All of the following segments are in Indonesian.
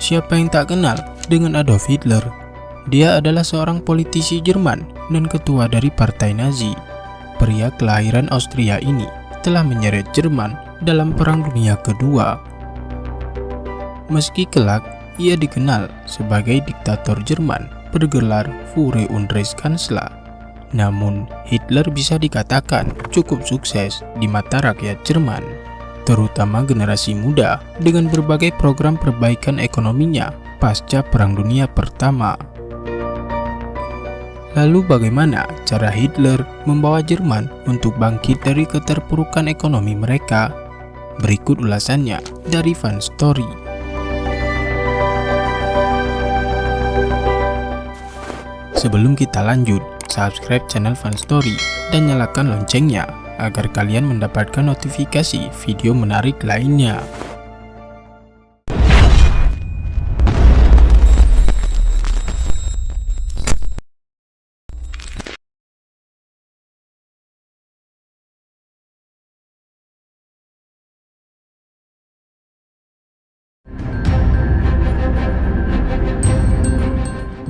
Siapa yang tak kenal dengan Adolf Hitler? Dia adalah seorang politisi Jerman dan ketua dari Partai Nazi. Pria kelahiran Austria ini telah menyeret Jerman dalam Perang Dunia Kedua. Meski kelak ia dikenal sebagai diktator Jerman bergelar Führer und Reichskanzler, namun Hitler bisa dikatakan cukup sukses di mata rakyat Jerman, terutama generasi muda dengan berbagai program perbaikan ekonominya pasca Perang Dunia Pertama. Lalu bagaimana cara Hitler membawa Jerman untuk bangkit dari keterpurukan ekonomi mereka? Berikut ulasannya dari Fun Story. Sebelum kita lanjut, subscribe channel Fun Story dan nyalakan loncengnya agar kalian mendapatkan notifikasi video menarik lainnya.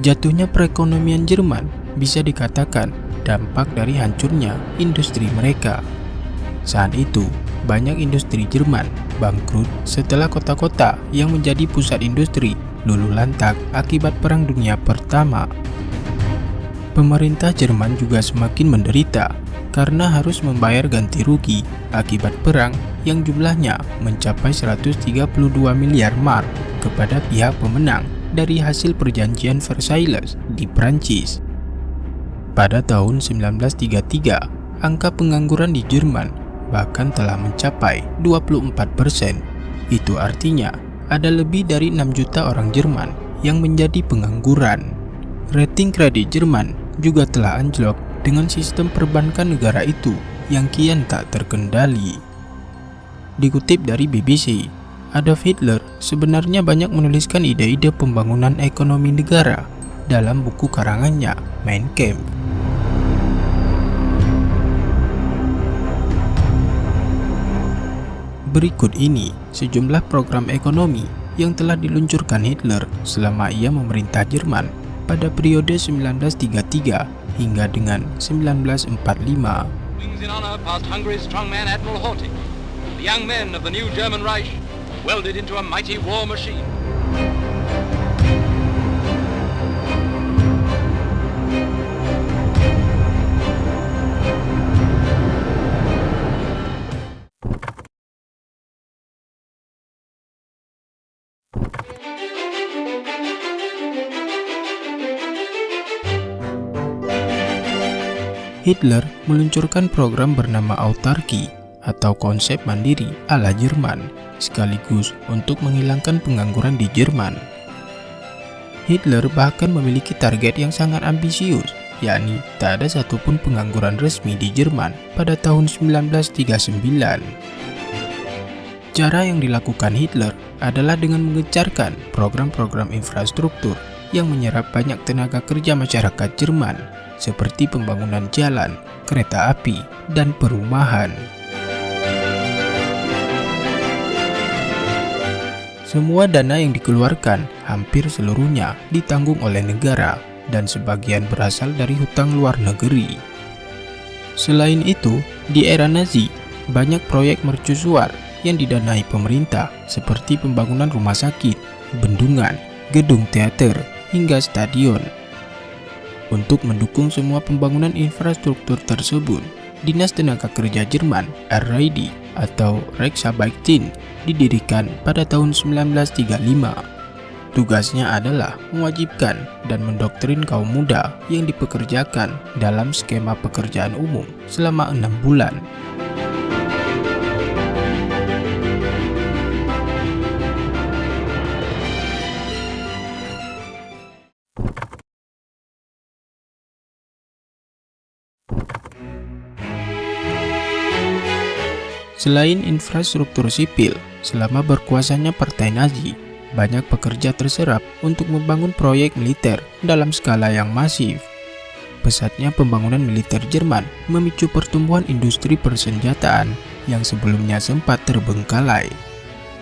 Jatuhnya perekonomian Jerman bisa dikatakan dampak dari hancurnya industri mereka. Saat itu, banyak industri Jerman bangkrut setelah kota-kota yang menjadi pusat industri luluh lantak akibat Perang Dunia Pertama. Pemerintah Jerman juga semakin menderita karena harus membayar ganti rugi akibat perang yang jumlahnya mencapai 132 miliar mark kepada pihak pemenang dari hasil perjanjian Versailles di Prancis. Pada tahun 1933, angka pengangguran di Jerman bahkan telah mencapai 24%. Itu artinya ada lebih dari 6 juta orang Jerman yang menjadi pengangguran. Rating kredit Jerman juga telah anjlok dengan sistem perbankan negara itu yang kian tak terkendali. Dikutip dari BBC, Adolf Hitler sebenarnya banyak menuliskan ide-ide pembangunan ekonomi negara dalam buku karangannya Mein Kampf. Berikut ini sejumlah program ekonomi yang telah diluncurkan Hitler selama ia memerintah Jerman pada periode 1933 hingga dengan 1945. Welded into a mighty war machine. Hitler meluncurkan program bernama autarki atau konsep mandiri ala Jerman, sekaligus untuk menghilangkan pengangguran di Jerman. Hitler bahkan memiliki target yang sangat ambisius, yakni tak ada satupun pengangguran resmi di Jerman pada tahun 1939. Cara yang dilakukan Hitler adalah dengan mengecarkan program-program infrastruktur yang menyerap banyak tenaga kerja masyarakat Jerman, seperti pembangunan jalan, kereta api, dan perumahan. Semua dana yang dikeluarkan hampir seluruhnya ditanggung oleh negara dan sebagian berasal dari hutang luar negeri. Selain itu, di era Nazi, banyak proyek mercusuar yang didanai pemerintah seperti pembangunan rumah sakit, bendungan, gedung teater, hingga stadion. Untuk mendukung semua pembangunan infrastruktur tersebut, Dinas Tenaga Kerja Jerman (RAD) atau Reichsarbeitsdienst didirikan pada tahun 1935. Tugasnya adalah mewajibkan dan mendoktrin kaum muda yang dipekerjakan dalam skema pekerjaan umum selama 6 bulan. Selain infrastruktur sipil, selama berkuasanya Partai Nazi, banyak pekerja terserap untuk membangun proyek militer dalam skala yang masif. Pesatnya pembangunan militer Jerman memicu pertumbuhan industri persenjataan yang sebelumnya sempat terbengkalai.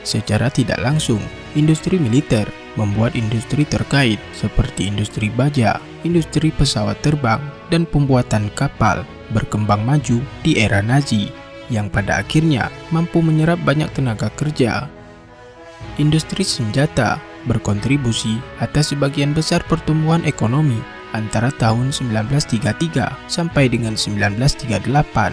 Secara tidak langsung, industri militer membuat industri terkait seperti industri baja, industri pesawat terbang, dan pembuatan kapal berkembang maju di era Nazi, yang pada akhirnya mampu menyerap banyak tenaga kerja. Industri senjata berkontribusi atas sebagian besar pertumbuhan ekonomi antara tahun 1933 sampai dengan 1938.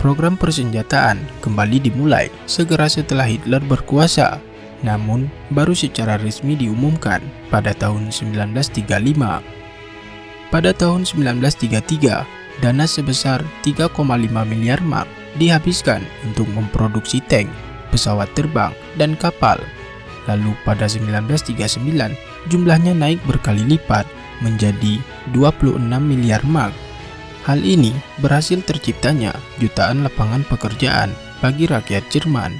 Program persenjataan kembali dimulai segera setelah Hitler berkuasa, namun baru secara resmi diumumkan pada tahun 1935. Pada tahun 1933, dana sebesar 3,5 miliar mark dihabiskan untuk memproduksi tank, pesawat terbang, dan kapal. Lalu pada 1939, jumlahnya naik berkali lipat menjadi 26 miliar mark. Hal ini berhasil terciptanya jutaan lapangan pekerjaan bagi rakyat Jerman.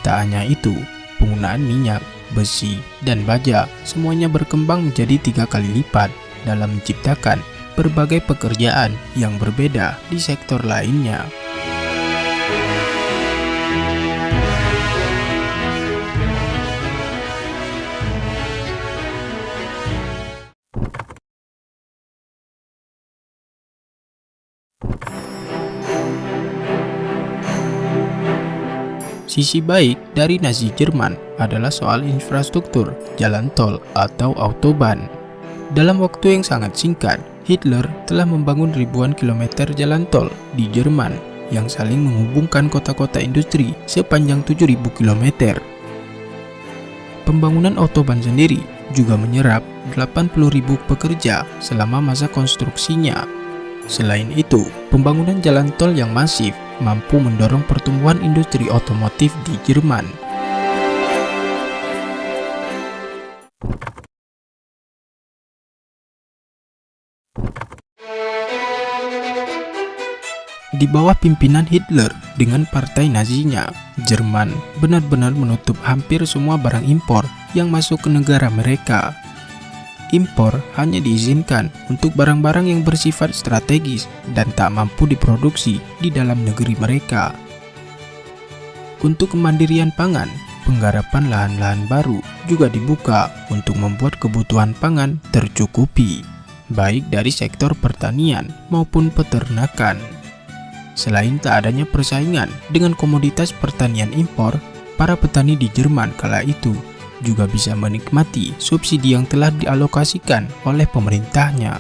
Tak hanya itu, penggunaan minyak, besi, dan baja semuanya berkembang menjadi 3 kali lipat dalam menciptakan berbagai pekerjaan yang berbeda di sektor lainnya. Sisi baik dari Nazi Jerman adalah soal infrastruktur, jalan tol atau autobahn. Dalam waktu yang sangat singkat, Hitler telah membangun ribuan kilometer jalan tol di Jerman yang saling menghubungkan kota-kota industri sepanjang 7.000 km. Pembangunan autobahn sendiri juga menyerap 80.000 pekerja selama masa konstruksinya. Selain itu, pembangunan jalan tol yang masif mampu mendorong pertumbuhan industri otomotif di Jerman. Di bawah pimpinan Hitler dengan partai Nazinya, Jerman benar-benar menutup hampir semua barang impor yang masuk ke negara mereka. Impor hanya diizinkan untuk barang-barang yang bersifat strategis dan tak mampu diproduksi di dalam negeri mereka. Untuk kemandirian pangan, penggarapan lahan-lahan baru juga dibuka untuk membuat kebutuhan pangan tercukupi, baik dari sektor pertanian maupun peternakan. Selain tak adanya persaingan dengan komoditas pertanian impor, para petani di Jerman kala itu juga bisa menikmati subsidi yang telah dialokasikan oleh pemerintahnya.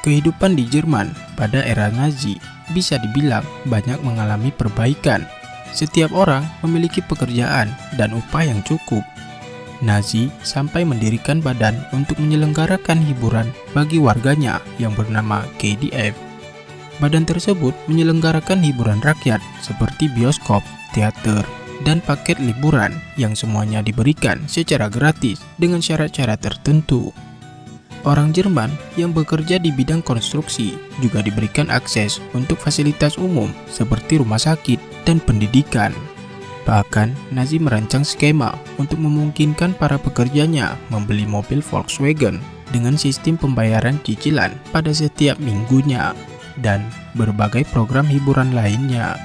Kehidupan di Jerman pada era Nazi bisa dibilang banyak mengalami perbaikan. Setiap orang memiliki pekerjaan dan upah yang cukup. Nazi sampai mendirikan badan untuk menyelenggarakan hiburan bagi warganya yang bernama KDF. Badan tersebut menyelenggarakan hiburan rakyat seperti bioskop, teater, dan paket liburan yang semuanya diberikan secara gratis dengan syarat-syarat tertentu. Orang Jerman yang bekerja di bidang konstruksi juga diberikan akses untuk fasilitas umum seperti rumah sakit dan pendidikan. Bahkan, Nazi merancang skema untuk memungkinkan para pekerjanya membeli mobil Volkswagen dengan sistem pembayaran cicilan pada setiap minggunya, dan berbagai program hiburan lainnya.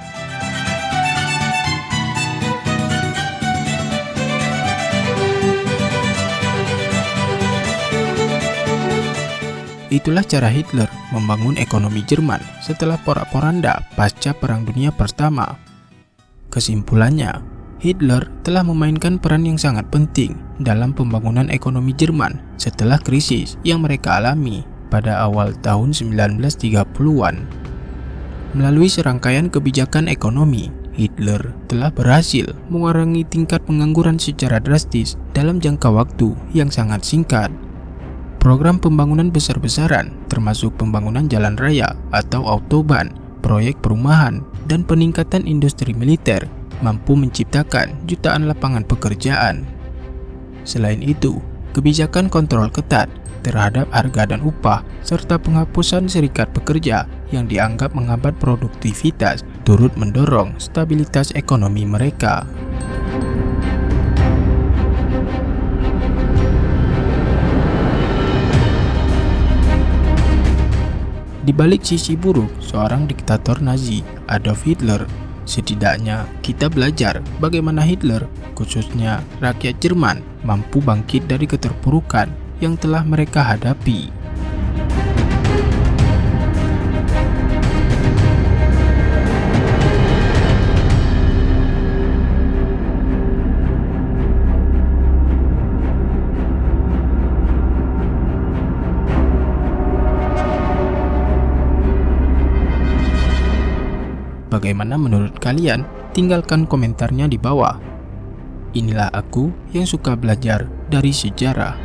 Itulah cara Hitler membangun ekonomi Jerman setelah porak-poranda pasca Perang Dunia Pertama. Kesimpulannya, Hitler telah memainkan peran yang sangat penting dalam pembangunan ekonomi Jerman setelah krisis yang mereka alami pada awal tahun 1930-an. Melalui serangkaian kebijakan ekonomi, Hitler telah berhasil mengurangi tingkat pengangguran secara drastis dalam jangka waktu yang sangat singkat. Program pembangunan besar-besaran termasuk pembangunan jalan raya atau autobahn, proyek perumahan, dan peningkatan industri militer mampu menciptakan jutaan lapangan pekerjaan. Selain itu, kebijakan kontrol ketat terhadap harga dan upah serta penghapusan serikat pekerja yang dianggap menghambat produktivitas turut mendorong stabilitas ekonomi mereka. Di balik sisi buruk seorang diktator Nazi, Adolf Hitler, setidaknya kita belajar bagaimana Hitler, khususnya rakyat Jerman, mampu bangkit dari keterpurukan yang telah mereka hadapi. Bagaimana menurut kalian? Tinggalkan komentarnya di bawah. Inilah aku yang suka belajar dari sejarah.